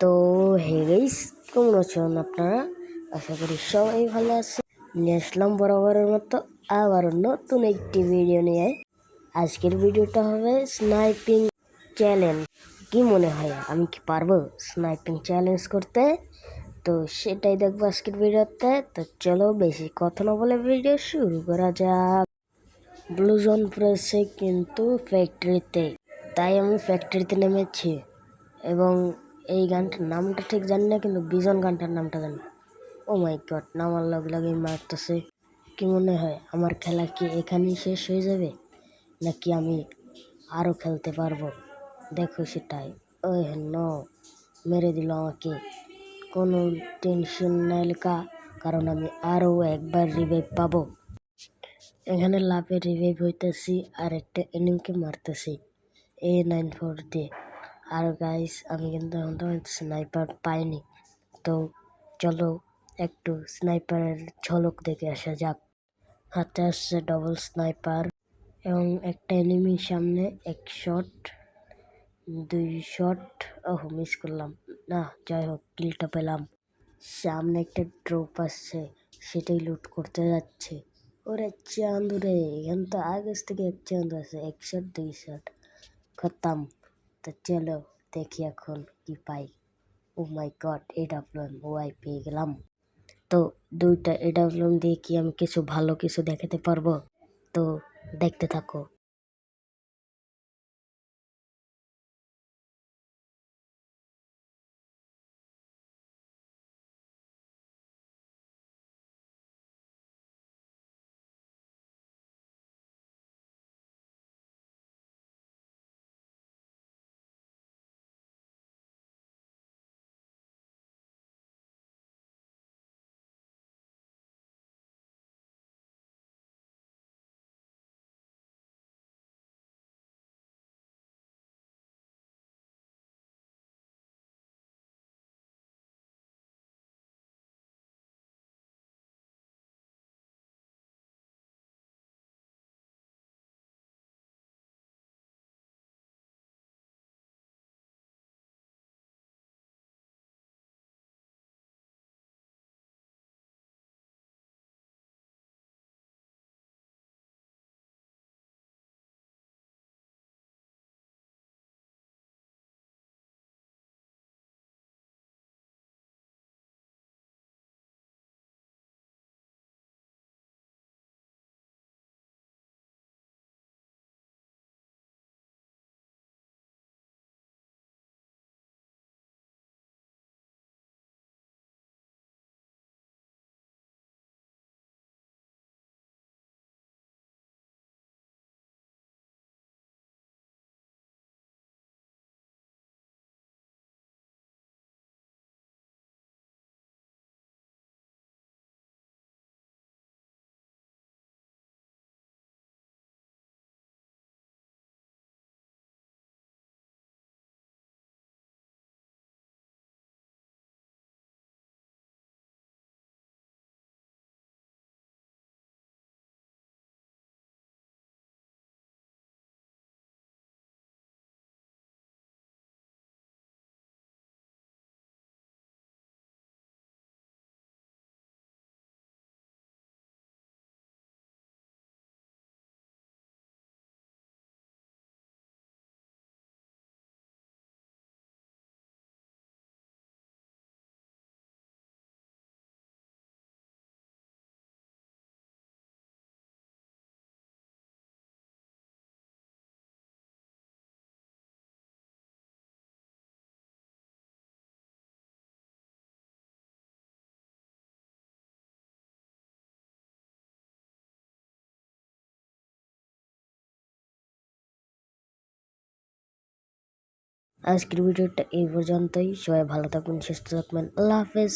তো hey guys, কেমন আছেন আপনারা? আশা করি সবাই ভালো আছে। নিয়ে আসলাম বরাবরের মতো আবার নতুন একটি ভিডিও নিয়ে। আজকের ভিডিওটা হবে স্নাইপিং চ্যালেঞ্জ। কি মনে হয় আমি কি পারবো স্নাইপিং চ্যালেঞ্জ করতে? তো সেটাই দেখবো আজকের ভিডিওতে। তো চলো বেশি কথা না বলে ভিডিও শুরু করা যাক। ব্লু জোন পড়েছে কিন্তু ফ্যাক্টরিতে, তাই আমি ফ্যাক্টরিতে নেমেছি। এবং এই গানটার নামটা ঠিক জানি না, কিন্তু বিজন গানটার নামটা জানি। ও মাই গড, নামার লগে লগেই মারতেছে। কি মনে হয় আমার খেলা কি এখানেই শেষ হয়ে যাবে, নাকি আমি আরও খেলতে পারবো? দেখো সেটাই। ওই ন মেরে দিল আমাকে। কোনো টেনশন নাই লেখা, কারণ আমি আরও একবার রিভাইভ পাবো। এখানে লাভে রিভাইভ হইতেছি আর একটা এনিমিকে মারতেছি A94 দিয়ে। আর গাইস, আমি কিন্তু এখন স্নাইপার পাইনি। তো চলো একটু স্নাইপারের ঝলক দেখে আসা যাক। হাতে আসছে ডবল স্নাইপার এবং একটা এনিমির সামনে এক শট, দুই শট। ওহ, মিস করলাম। না, যাই হোক, কিলটা পেলাম। সামনে একটা ড্রপ আসছে, সেটাই লুট করতে যাচ্ছে। ওরে চাঁদ রে, এখান তো আগে থেকে এক চাঁদ আছে। এক শট, দুই শট, খতম। তো চলো দেখি এখন কি পাই। ও মাই গড, AWM ওয়াই পেয়ে গেলাম। তো দুইটা AWM দিয়ে কি আমি কিছু ভালো কিছু দেখাতে পারবো? তো দেখতে থাকো। আজকের ভিডিওটা এই পর্যন্তই। সবাই ভালো থাকবেন, সুস্থ থাকবেন। আল্লাহ হাফেজ।